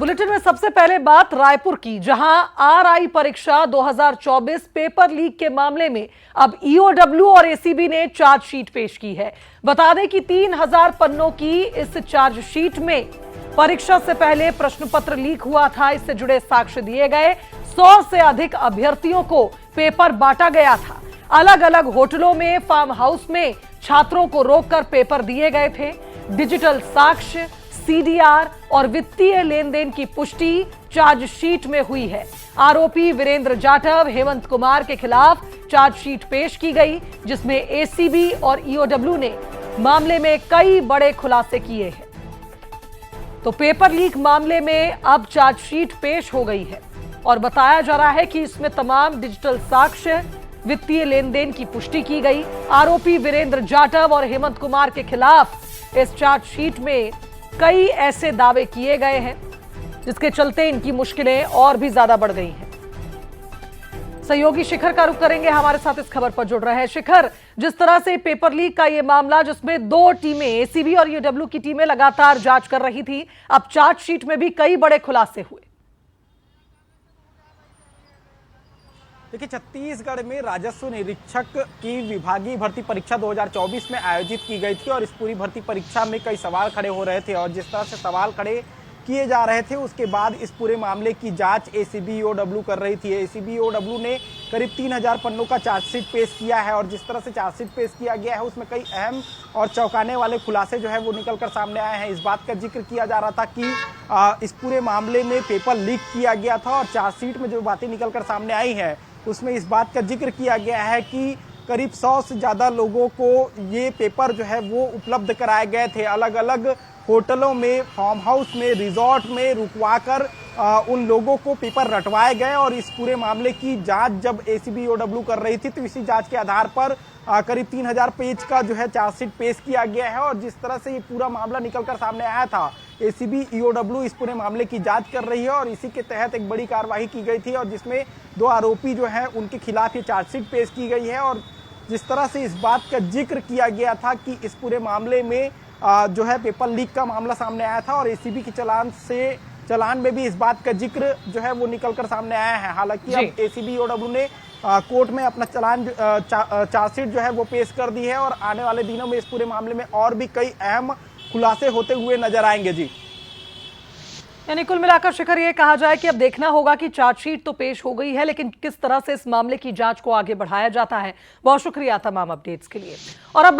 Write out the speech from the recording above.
Bulletin में सबसे पहले बात रायपुर की, जहां आरआई परीक्षा 2024 पेपर लीक के मामले में अब ईओडब्ल्यू और एसीबी ने चार्जशीट पेश की है। बता दें कि 3000 पन्नों की इस चार्जशीट में परीक्षा से पहले प्रश्न पत्र लीक हुआ था, इससे जुड़े साक्ष्य दिए गए। 100 से अधिक अभ्यर्थियों को पेपर बांटा गया था। अलग अलग होटलों में, फार्म हाउस में छात्रों को रोककर पेपर दिए गए थे। डिजिटल साक्ष्य, सीडीआर और वित्तीय लेन देन की पुष्टि चार्जशीट में हुई है। आरोपी वीरेंद्र जाटव, हेमंत कुमार के खिलाफ चार्जशीट पेश की गई, जिसमें एसीबी और ईओडब्ल्यू ने मामले में कई बड़े खुलासे किए हैं। तो पेपर लीक मामले में अब चार्जशीट पेश हो गई है और बताया जा रहा है कि इसमें तमाम डिजिटल साक्ष्य, वित्तीय लेन देन की पुष्टि की गई। आरोपी वीरेंद्र जाटव और हेमंत कुमार के खिलाफ इस चार्जशीट में कई ऐसे दावे किए गए हैं जिसके चलते इनकी मुश्किलें और भी ज्यादा बढ़ गई हैं। सहयोगी शिखर का रुख करेंगे, हमारे साथ इस खबर पर जुड़ रहे हैं। शिखर, जिस तरह से पेपर लीक का ये मामला, जिसमें 2 टीमें, एसीबी और ईओडब्ल्यू की टीमें लगातार जांच कर रही थी, अब चार्जशीट में भी कई बड़े खुलासे हुए। देखिए, छत्तीसगढ़ में राजस्व निरीक्षक की विभागीय भर्ती परीक्षा 2024 में आयोजित की गई थी और इस पूरी भर्ती परीक्षा में कई सवाल खड़े हो रहे थे और जिस तरह से सवाल खड़े किए जा रहे थे, उसके बाद इस पूरे मामले की जांच एसीबी ईओडब्ल्यू कर रही थी। एसीबी ईओडब्ल्यू ने करीब 3000 पन्नों का चार्जशीट पेश किया है और जिस तरह से चार्जशीट पेश किया गया है, उसमें कई अहम और चौंकाने वाले खुलासे जो है वो निकल कर सामने आए हैं। इस बात का जिक्र किया जा रहा था कि इस पूरे मामले में पेपर लीक किया गया था और चार्जशीट में जो बातें निकल कर सामने आई हैं, उसमें इस बात का जिक्र किया गया है कि करीब 100 से ज़्यादा लोगों को ये पेपर जो है वो उपलब्ध कराए गए थे। अलग अलग होटलों में, फार्म हाउस में, रिजॉर्ट में रुकवाकर उन लोगों को पेपर रटवाए गए और इस पूरे मामले की जांच जब एसीबी ईओडब्ल्यू कर रही थी, तो इसी जांच के आधार पर करीब 3000 पेज का जो है चार्जशीट पेश किया गया है। और जिस तरह से ये पूरा मामला निकलकर सामने आया था, एसीबी ईओडब्ल्यू इस पूरे मामले की जांच कर रही है और इसी के तहत एक बड़ी कार्रवाई की गई थी और जिसमें 2 आरोपी जो हैं उनके खिलाफ ये चार्जशीट पेश की गई है। और जिस तरह से इस बात का जिक्र किया गया था कि इस पूरे मामले में जो है पेपर लीक का मामला सामने आया था और एसीबी के चालान में भी इस बात का जिक्र जो है वो निकलकर सामने आया है। हालांकि अब एसीबी ईओडब्ल्यू ने कोर्ट में अपना चार्जशीट जो है वो पेश कर दी है और आने वाले दिनों में इस पूरे मामले में और भी कई अहम खुलासे होते हुए नजर आएंगे। जी, यानी कुल मिलाकर शिखर, ये कहा जाए कि अब देखना होगा कि चार्जशीट तो पेश हो गई है, लेकिन किस तरह से इस मामले की जांच को आगे बढ़ाया जाता है। बहुत शुक्रिया तमाम अपडेट्स के लिए। और अब